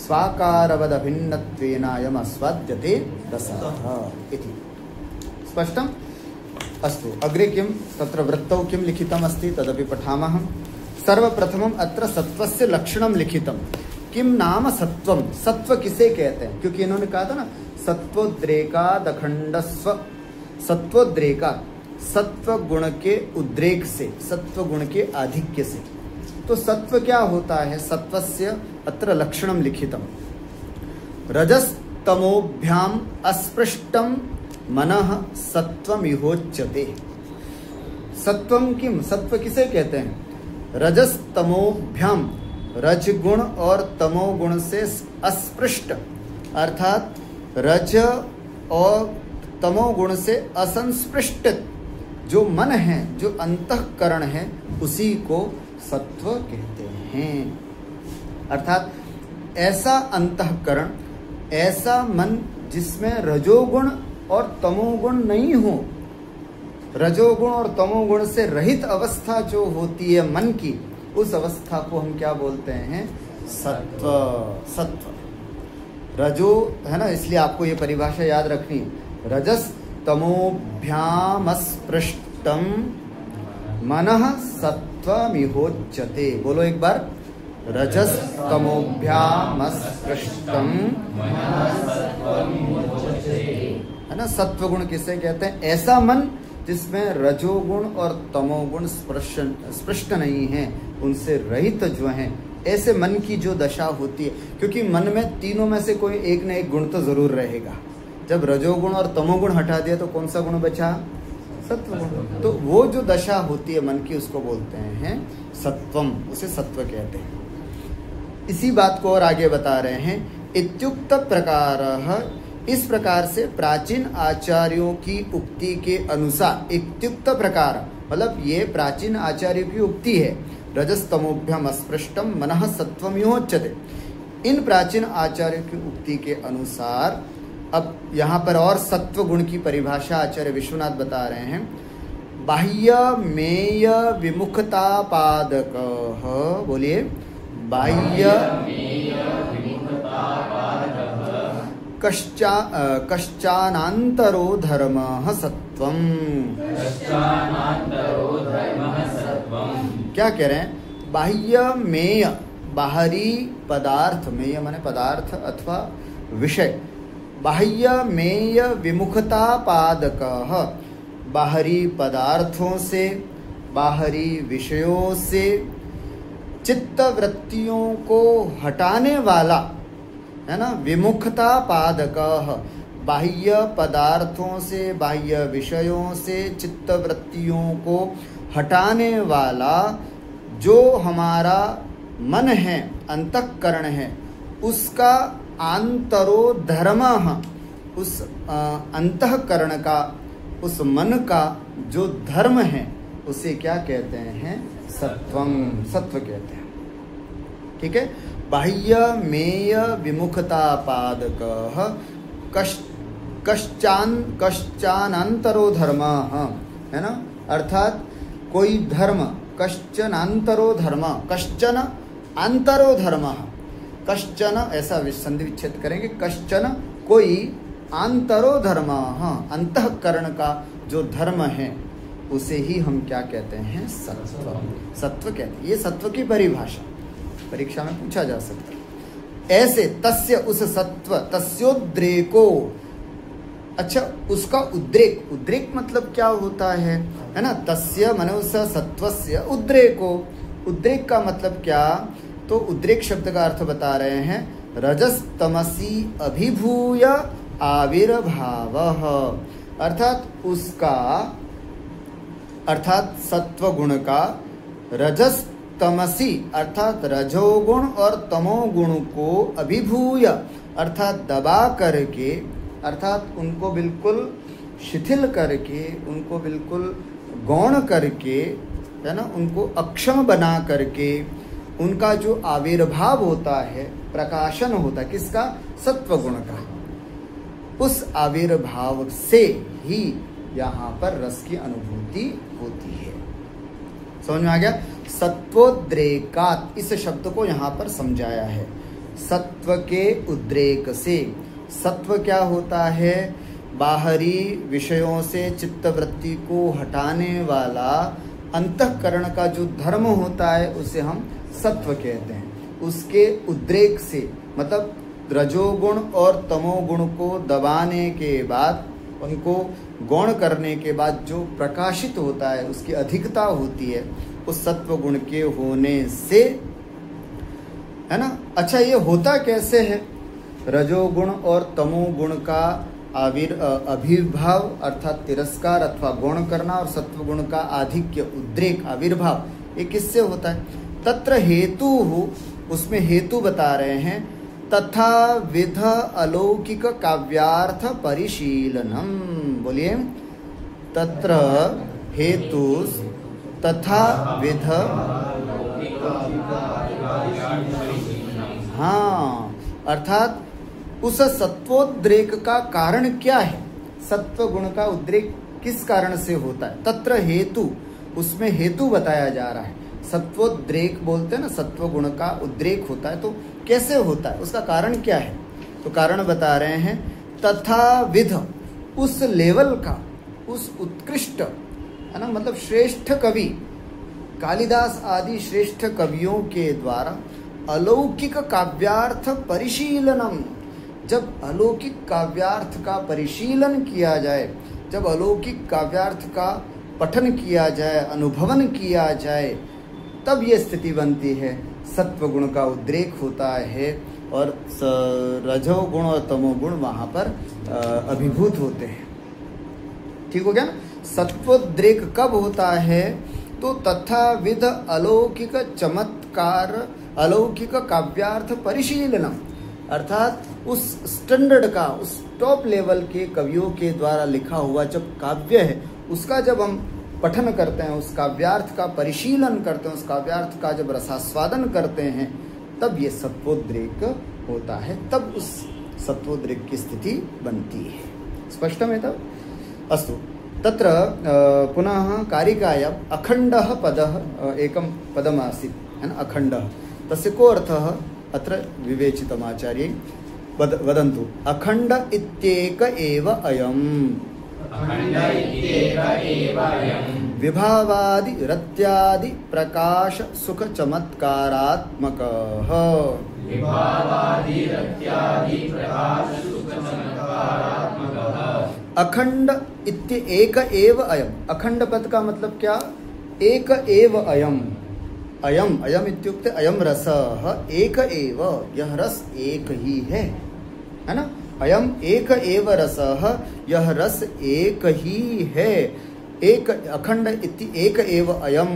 स्वाकारवदभिन्नत्वेनायम् आस्वाद्यते रसः इति। स्पष्टम्? अस्तु, अग्रे किं तत्र वृत्तौ किं लिखितम् अस्ति तदपि पठामः। सर्वप्रथमम् अत्र सत्वस्य लक्षणं लिखितम्। किं नाम सत्वम? सत्व किसे कहते हैं? क्योंकि इन्होंने कहा था ना सत्वोद्रेकादखण्डस्व, सत्वोद्रेका सत्व गुण के उद्रेक से, सत्व गुण के आधिक्य से। तो सत्व क्या होता है? सत्वस्य अत्र लक्षणं लिखितम्। रजस्तमोभ्याम अस्पृष्टम मनः सत्वमिहोच्यते। सत्वम किम? सत्व किसे कहते हैं? रजस्तमोभ्याम, रजगुण और तमोगुण से अस्पृष्ट, अर्थात रज और तमोगुण से असंस्पृष्ट जो मन है, जो अंतःकरण है, उसी को सत्व कहते हैं। अर्थात ऐसा अंतःकरण ऐसा मन जिसमें रजोगुण और तमोगुण नहीं हो। रजोगुण और तमोगुण से रहित अवस्था जो होती है मन की, उस अवस्था को हम क्या बोलते हैं? सत्व। सत्व रजो है ना, इसलिए आपको ये परिभाषा याद रखनी। रजस तमोभ्याम स्पृष्टम मनः सत्वमिहोच्यते। बोलो एक बार, रजस तमोभ्याम स्पृष्टम है ना। सत्वगुण किसे कहते हैं? ऐसा मन जिसमें रजोगुण और तमोगुण स्पृष्ट नहीं है, उनसे रहित जो हैं, ऐसे मन की जो दशा होती है। क्योंकि मन में तीनों में से कोई एक न एक गुण तो जरूर रहेगा। जब रजोगुण और तमोगुण हटा दिया तो कौन सा गुण बचा? सत्वगुण। तो वो जो दशा होती है मन की, उसको बोलते हैं सत्वम, उसे सत्व कहते हैं। इसी बात को और आगे बता रहे हैं। इत्युक्त प्रकारः, इस प्रकार से प्राचीन आचार्यों की उक्ति के अनुसार, इत्युक्त प्रकार मतलब ये प्राचीन आचार्यों की उक्ति है, रजस तमोभ्याम अस्पृष्टम मनः सत्वमिहोच्यते। इन प्राचीन आचार्यों की उक्ति के अनुसार अब यहाँ पर और सत्व गुण की परिभाषा आचार्य विश्वनाथ बता रहे हैं। बाह्य मेय विमुखता पादक, बोलिए, बाह्य कश्चानान्तरो धर्मः सत्वम्। क्या कह रहे हैं? बाह्य मेय, बाहरी पदार्थ, मेय माने पदार्थ अथवा विषय। बाह्य मेय विमुखता पादकः, बाहरी पदार्थों से, बाहरी विषयों से चित्त वृत्तियों को हटाने वाला है ना। विमुखता पादकः, बाह्य पदार्थों से, बाह्य विषयों से चित्त वृत्तियों को हटाने वाला जो हमारा मन है, अंतःकरण है, उसका आंतरो धर्मः, उस अंतःकरण का, उस मन का जो धर्म है, उसे क्या कहते हैं? सत्वम, सत्व कहते हैं। ठीक है। बाह्य मेय विमुखता पादकः कश्चानंतरो धर्म, है ना। अर्थात कोई धर्म, कश्चनांतरो धर्म, कश्चन आंतरो धर्म, कश्चन ऐसा संधि विच्छेद करेंगे, कश्चन कोई, आंतरो धर्म, अंतःकरण का जो धर्म है, उसे ही हम क्या कहते हैं? सत्व। सत्व कहते हैं। ये सत्व की परिभाषा परीक्षा में पूछा जा सकता है। ऐसे तस्य, उस सत्व, तस्योद्रेको, अच्छा उसका उद्रेक, उद्रेक मतलब क्या होता है ना। तस्य माने उस सत्वस्य उद्रेको, उद्रेक का मतलब क्या? तो उद्रेक शब्द का अर्थ बता रहे हैं, रजस तमसी अभिभूय आविर्भावः, अर्थात उसका, अर्थात सत्व गुण का रजस तमसी अर्थात रजोगुण और तमोगुण को अभिभूय अर्थात दबा करके, अर्थात उनको बिल्कुल शिथिल करके, उनको बिल्कुल गौण करके, है ना, उनको अक्षम बना करके, उनका जो आविर्भाव होता है, प्रकाशन होता है, किसका? सत्व गुण का। उस आविर्भाव से ही यहाँ पर रस की अनुभूति होती है। समझ में आ गया? सत्वोद्रेकात, इस शब्द को यहाँ पर समझाया है। सत्व के उद्रेक से, सत्व क्या होता है? बाहरी विषयों से चित्त वृत्ति को हटाने वाला अंतःकरण का जो धर्म होता है, उसे हम सत्व कहते हैं। उसके उद्रेक से मतलब रजोगुण और तमोगुण को दबाने के बाद, उनको गौण करने के बाद जो प्रकाशित होता है, उसकी अधिकता होती है उस सत्व गुण के होने से, है ना। अच्छा, ये होता कैसे है? रजोगुण और तमोगुण का अभिभाव अर्थात तिरस्कार अथवा गौण करना, और सत्व गुण का आधिक्य, उद्रेक, आविर्भाव, ये किससे होता है? तत्र हेतु, उसमें हेतु बता रहे हैं, तथा विध अलौकिक काव्यार्थ परिशीलनम। बोलिए, तत्र हेतु तथा विध, हाँ, अर्थात उस सत्वोद्रेक का कारण क्या है, सत्व गुण का उद्रेक किस कारण से होता है। तत्र हेतु, उसमें हेतु बताया जा रहा है। सत्वोद्रेक बोलते हैं ना, सत्व गुण का उद्रेक होता है, तो कैसे होता है, उसका कारण क्या है। तो कारण बता रहे हैं, तथा विध, उस लेवल का, उस उत्कृष्ट, है ना, मतलब श्रेष्ठ कवि कालिदास आदि श्रेष्ठ कवियों के द्वारा अलौकिक काव्यार्थ परिशीलनम, जब अलौकिक काव्यार्थ का परिशीलन किया जाए, जब अलौकिक काव्यार्थ का पठन किया जाए, अनुभवन किया जाए, तब ये स्थिति बनती है, सत्व गुण का उद्रेक होता है और रजोगुण और तमोगुण वहाँ पर अभिभूत होते हैं। ठीक हो गया ना। सत्वोद्रेक कब होता है, तो तथा विध अलौकिक चमत्कार, अलौकिक काव्यार्थ परिशीलनम, अर्थात उस स्टैंडर्ड का, उस टॉप लेवल के कवियों के द्वारा लिखा हुआ जब काव्य है, उसका जब हम पठन करते हैं, उस काव्यार्थ का परिशीलन करते हैं, उस काव्यार्थ का जब रसास्वादन करते हैं, तब ये सत्वोद्रेक होता है, तब उस सत्वोद्रेक की स्थिति बनती है। स्पष्टम है तब। अस्तु, तत्र पुनः कारिकायां अखण्डः पदः एकं पदम् आसीत्, है ना, अखण्डः, तस्य को अर्थः अत्र विवेचितमाचार्यै वदन्तु। अखण्ड इत्येक एव अयम्, विभावादि रत्यादि प्रकाश सुख चमत्कारात्मकः। अखंड इत्य एक एव अयम, अखंड पद का मतलब क्या, एक एव अयम, अयम अयम इत्युक्ते अयम रसः एक एव, यह रस एक ही है ना। अयम एक एव रसः, यह रस एक ही है। एक अखंड इति एक एव अयम,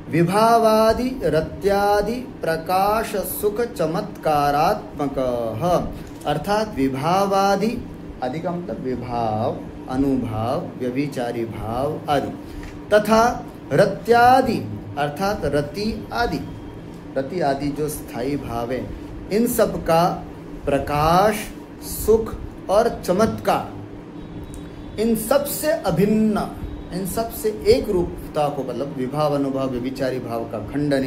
विभावादि रत्यादि प्रकाश सुख चमत्कारात्मकः, अर्थात विभावादि, आदि का मतलब विभाव, अनुभाव, व्यभिचारी भाव आदि, तथा रत्यादि अर्थात रति आदि, रति आदि जो स्थायी भाव है, इन सब का प्रकाश, सुख और चमत्कार, इन सब से अभिन्न, इन सब से एक रूपता को, मतलब विभाव, अनुभाव, व्यभिचारी भाव का खंडन,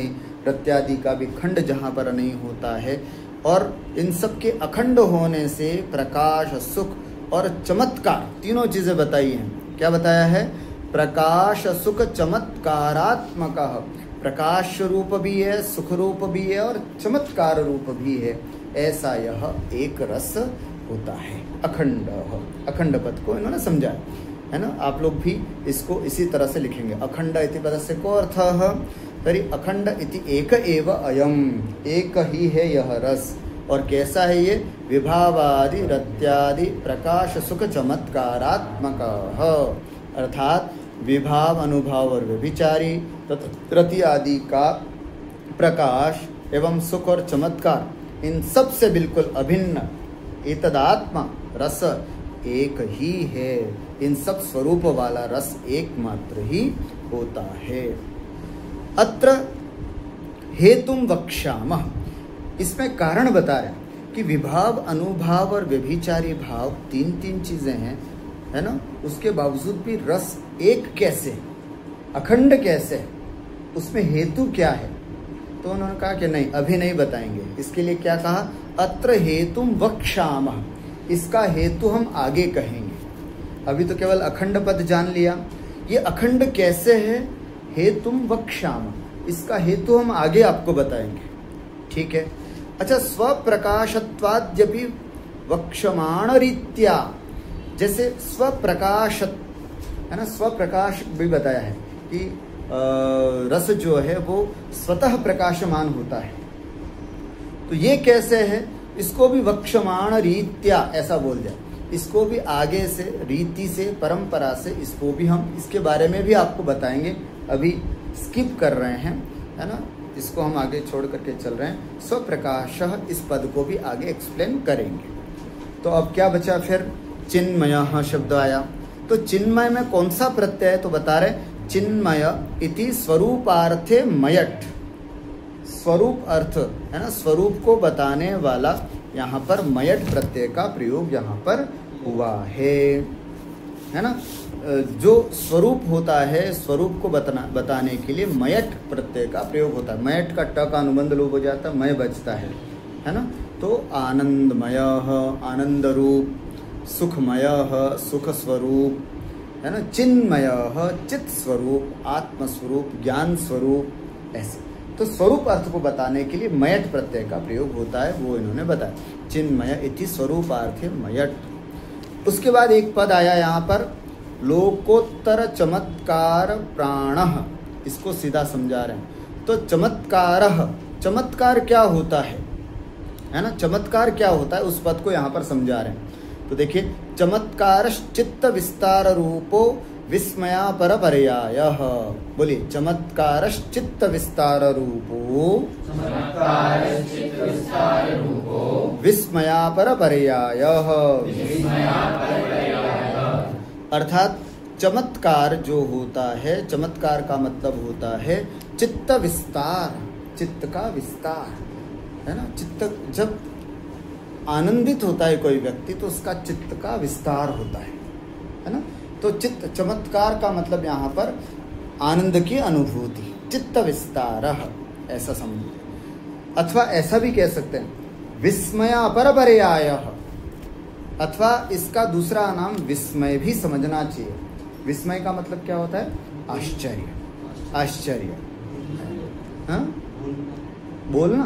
रत्यादि का भी खंड जहाँ पर नहीं होता है, और इन सब के अखंड होने से प्रकाश, सुख और चमत्कार, तीनों चीजें बताई हैं। क्या बताया है, प्रकाश सुख चमत्कारात्मकः, प्रकाश रूप भी है, सुख रूप भी है और चमत्कार रूप भी है, ऐसा यह एक रस होता है। अखंड, अखंड पद को इन्होंने समझा है ना। आप लोग भी इसको इसी तरह से लिखेंगे। अखंड इति पदस्य को अर्थः, तर्हि अखंड इति एक एव अयम, एक ही है यह रस। और कैसा है ये, विभावादि रत्यादि प्रकाश सुख चमत्कारात्मकः, अर्थात विभाव, अनुभाव और व्यभिचारी तथा रति आदि का प्रकाश एवं सुख और चमत्कार, इन सब से बिल्कुल अभिन्न एतदात्मा रस एक ही है। इन सब स्वरूप वाला रस एकमात्र ही होता है। अत्र हेतुम वक्ष्यामः, इसमें कारण बता रहे हैं कि विभाव, अनुभाव और व्यभिचारी भाव तीन तीन चीजें हैं, है ना, उसके बावजूद भी रस एक कैसे, अखंड कैसे, उसमें हेतु क्या है। तो उन्होंने कहा कि नहीं, अभी नहीं बताएंगे। इसके लिए क्या कहा, अत्र हेतुम वक्ष्यामः, इसका हेतु हम आगे कहेंगे। अभी तो केवल अखंड पद जान लिया, ये अखंड कैसे है, हेतुम वक्ष्यामः, इसका हेतु हम आगे आपको बताएंगे। ठीक है। अच्छा, स्वप्रकाशत्वाद्यपि वक्ष्यमाण रीत्या, जैसे स्वप्रकाश है ना, स्वप्रकाश भी बताया है कि रस जो है वो स्वतः प्रकाशमान होता है। तो ये कैसे है, इसको भी वक्ष्यमाण रीत्या ऐसा बोल जाए, इसको भी आगे से, रीति से, परंपरा से, इसको भी हम, इसके बारे में भी आपको बताएंगे। अभी स्किप कर रहे हैं, है ना, इसको हम आगे छोड़ करके चल रहे हैं। स्वप्रकाशः, इस पद को भी आगे एक्सप्लेन करेंगे। तो अब क्या बचा फिर, चिन्मयः शब्द आया। तो चिन्मय में कौन सा प्रत्यय है, तो बता रहे चिन्मय इति स्वरूपार्थे मयट, स्वरूप अर्थ है ना, स्वरूप को बताने वाला यहाँ पर मयट प्रत्यय का प्रयोग यहाँ पर हुआ है ना। जो स्वरूप होता है, स्वरूप को बताने के लिए मयट प्रत्यय का प्रयोग होता है। मयट का ट का अनुबंध लोप हो जाता है, मय बचता है ना। तो आनंदमय, आनंद रूप, सुखमय, सुख स्वरूप, है ना, चिन्मय, चित स्वरूप, आत्म स्वरूप, ज्ञान स्वरूप, ऐसे। तो स्वरूप अर्थ को बताने के लिए मयट प्रत्यय का प्रयोग होता है, वो इन्होंने बताया। चिन्मय इति स्वरूपार्थे मयट। उसके बाद एक पद आया यहाँ पर, लोकोत्तर चमत्कार प्राणः। इसको सीधा समझा रहे हैं। तो चमत्कारः, चमत्कार क्या होता है ना, चमत्कार क्या होता है, उस पद को यहाँ पर समझा रहे हैं। तो देखिए, चमत्कारश्चित्त विस्तार रूपो विस्मयापर पर्यायः। बोलिए, चमत्कारश्चित्त विस्तार रूपो विस्मयापर पर्यायः। अर्थात चमत्कार जो होता है, चमत्कार का मतलब होता है चित्त विस्तार, चित्त का विस्तार, है ना। चित्त जब आनंदित होता है कोई व्यक्ति तो उसका चित्त का विस्तार होता है ना। तो चित्त, चमत्कार का मतलब यहाँ पर आनंद की अनुभूति, चित्त विस्तार, ऐसा समझिए। अथवा ऐसा भी कह सकते हैं, विस्मयापर पर्यायः, अथवा इसका दूसरा नाम विस्मय भी समझना चाहिए। विस्मय का मतलब क्या होता है, आश्चर्य, आश्चर्य, हाँ, बोलना,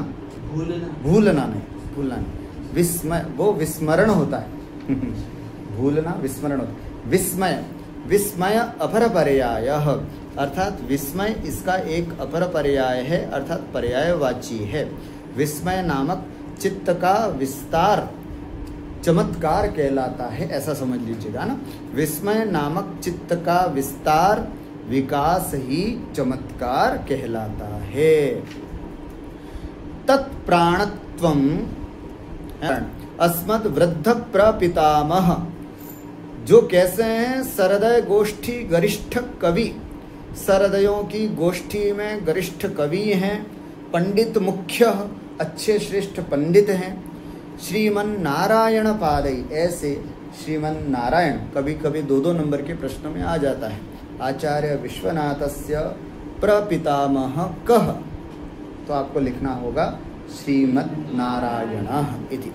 भूलना नहीं, भूलना नहीं। विस्मय वो विस्मरण होता है भूलना विस्मरण होता है। विस्मय, विस्मय अपर पर्यायः, अर्थात विस्मय इसका एक अपर पर्याय है, अर्थात पर्यायवाची है। विस्मय नामक चित्त का विस्तार चमत्कार कहलाता है, ऐसा समझ लीजिएगा ना। विस्मय नामक चित्त का विस्तार, विकास ही चमत्कार कहलाता है। तत्प्राणत्वम अस्मद् वृद्ध प्रपितामह, जो कैसे हैं, सरदय गोष्ठी गरिष्ठ कवि, सरदयों की गोष्ठी में गरिष्ठ कवि हैं, पंडित मुख्य, अच्छे श्रेष्ठ पंडित हैं। श्रीमन नारायण पादई, ऐसे श्रीमन नारायण कभी कभी 2-2 नंबर के प्रश्न में आ जाता है। आचार्य विश्वनाथस्य प्रपितामह कः, तो आपको लिखना होगा श्रीमद नारायणः इति,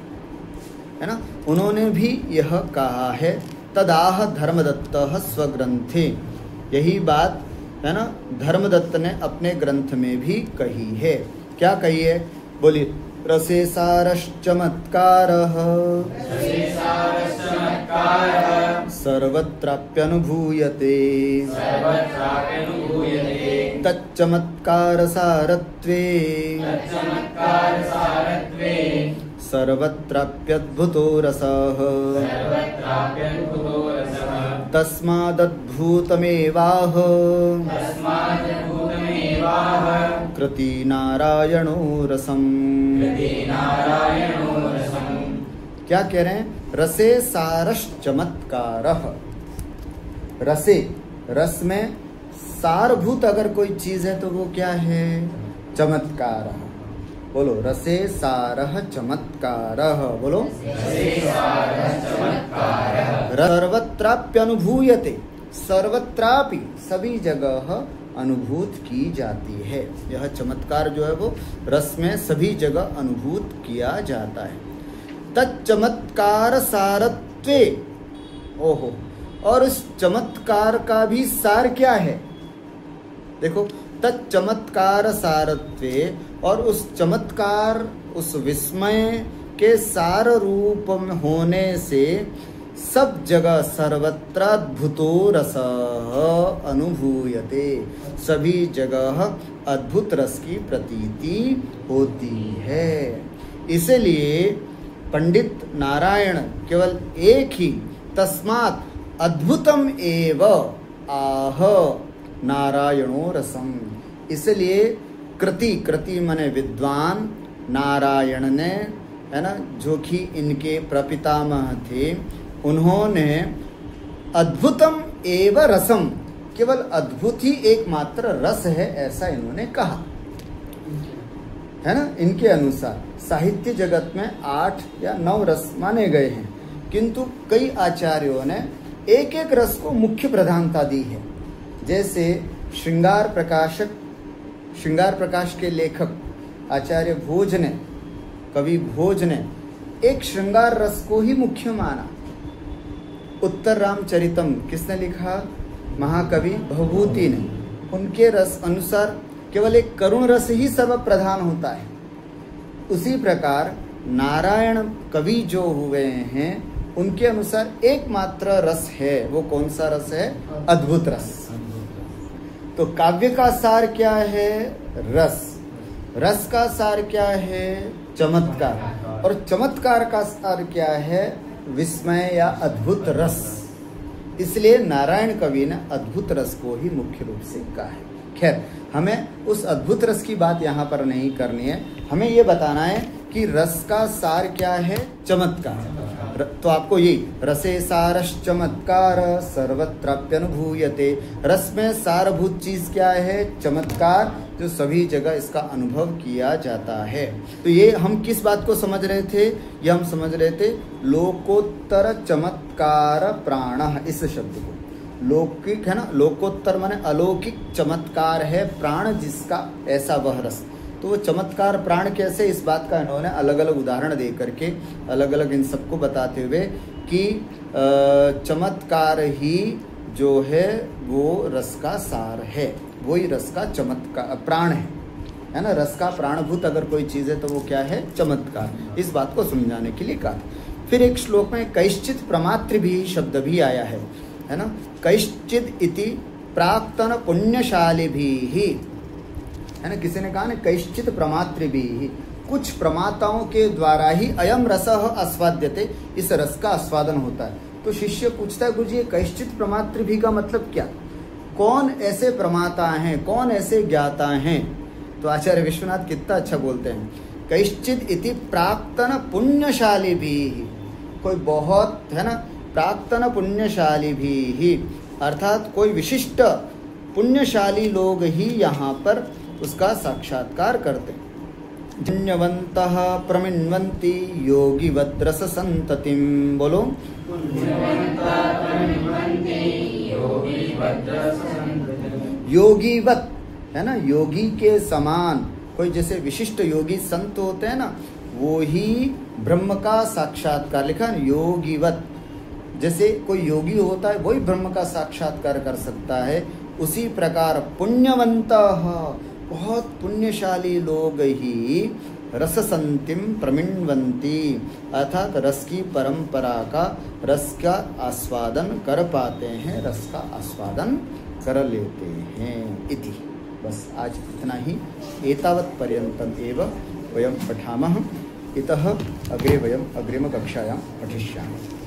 है ना। उन्होंने भी यह कहा है, तदाह धर्मदत्तः स्वग्रंथे, यही बात है ना धर्मदत्त ने अपने ग्रंथ में भी कही है। क्या कही है, बोलिए, रसे सारश्चमत्कारः सर्वत्राप्यनुभूयते तच्चमत्कार सारत्वे सर्वत्राप्यद्भुतो रसः तस्मादद्भुतमेवाह कृति नारायणो रसम। क्या कह रहे हैं, रसे सारस चमत्कारः। रसे, रस में सारभूत अगर कोई चीज है तो वो क्या है, चमत्कारः। बोलो, रसे सारः चमत्कारः, बोलो, सर्वत्राप्यनुभूयते, सर्वत्रापि सभी जगह अनुभूत की जाती है। यह चमत्कार जो है वो रस में सभी जगह अनुभूत किया जाता है। तच्चमत्कार सारत्वे, ओहो, और उस चमत्कार का भी सार क्या है, देखो, तच्चमत्कार सारत्वे, और उस चमत्कार, उस विस्मय के सार रूप में होने से सब जगह सर्वत्र अद्भुतो रसः अनुभूयते, सभी जगह अद्भुत रस की प्रतीति होती है। इसलिए पंडित नारायण केवल एक ही, तस्मात् अद्भुतम एव आह नारायणो रसम, इसलिए कृति, कृति माने विद्वान, नारायण ने, है ना, जो कि इनके प्रपितामह थे, उन्होंने अद्भुतम एव रसम, केवल अद्भुत ही एकमात्र रस है, ऐसा इन्होंने कहा, है ना, इनके अनुसार। साहित्य जगत में 8 या 9 रस माने गए हैं, किंतु कई आचार्यों ने एक एक रस को मुख्य प्रधानता दी है। जैसे श्रृंगार प्रकाश के लेखक आचार्य भोज ने, कवि भोज ने एक श्रृंगार रस को ही मुख्य माना। उत्तर रामचरितम किसने लिखा? महाकवि भवभूति ने। उनके रस अनुसार केवल एक करुण रस ही सर्व प्रधान होता है। उसी प्रकार नारायण कवि जो हुए हैं उनके अनुसार एकमात्र रस है, वो कौन सा रस है? अद्भुत रस। तो काव्य का सार क्या है? रस। रस का सार क्या है? चमत्कार। और चमत्कार का सार क्या है? विस्मय या अद्भुत रस। इसलिए नारायण कवि ने अद्भुत रस को ही मुख्य रूप से कहा है। खैर, हमें उस अद्भुत रस की बात यहाँ पर नहीं करनी है, हमें ये बताना है कि रस का सार क्या है? चमत्कार। तो आपको ये रसे सारस चमत्कार सर्वत्राप्यनुभूयते, रस में सारभूत चीज क्या है? चमत्कार, जो सभी जगह इसका अनुभव किया जाता है। तो ये हम किस बात को समझ रहे थे? ये हम समझ रहे थे लोकोत्तर चमत्कार प्राण, इस शब्द को। लौकिक है ना, लोकोत्तर माने अलौकिक, चमत्कार है प्राण जिसका, ऐसा वह रस। तो वो चमत्कार प्राण कैसे, इस बात का इन्होंने अलग अलग उदाहरण दे करके अलग अलग इन सबको बताते हुए कि चमत्कार ही जो है वो रस का सार है, वही रस का चमत्कार प्राण है ना। रस का प्राणभूत अगर कोई चीज़ है तो वो क्या है? चमत्कार। इस बात को समझाने के लिए कहा। फिर एक श्लोक में कैश्चित प्रमात्र भी शब्द भी आया है ना। कैश्चित इति प्राक्तन पुण्यशाली भी ही, है ना। किसी ने कहा ना कैश्चित प्रमात्र भी ही, कुछ प्रमाताओं के द्वारा ही अयम रसः आस्वाद्यते, इस रस का आस्वादन होता है। तो शिष्य पूछता है, गुरुजी कैश्चित प्रमात्र भी का मतलब क्या? कौन ऐसे प्रमाता हैं, कौन ऐसे ज्ञाता हैं? तो आचार्य विश्वनाथ कितना अच्छा बोलते हैं, कैश्चित इति प्राक्तन पुण्यशाली भी ही, कोई बहुत है ना, प्राक्तन पुण्यशाली भी ही, अर्थात कोई विशिष्ट पुण्यशाली लोग ही यहाँ पर उसका साक्षात्कार करते हैं। पुण्यवन्तः प्रमिन्वन्ति योगिवत् रस संततिम, बोलो योगिवत, है ना, योगी के समान। कोई जैसे विशिष्ट योगी संत होते हैं ना, वो ही ब्रह्म का साक्षात्कार, लिखा है योगिवत। जैसे कोई योगी होता है वही ब्रह्म का साक्षात्कार कर सकता है, उसी प्रकार पुण्यवन्तः, बहुत पुण्यशाली लोग ही रस संतिम प्रमिन्वन्ति, अर्थात रस की परंपरा का, रस का आस्वादन कर पाते हैं, रस का आस्वादन कर लेते हैं इति। बस आज इतना ही। एतावत् पर्यन्तम् एव वयं पठामः। इतः अग्रे वयम् अग्रिमकक्षायां पठिष्यामः।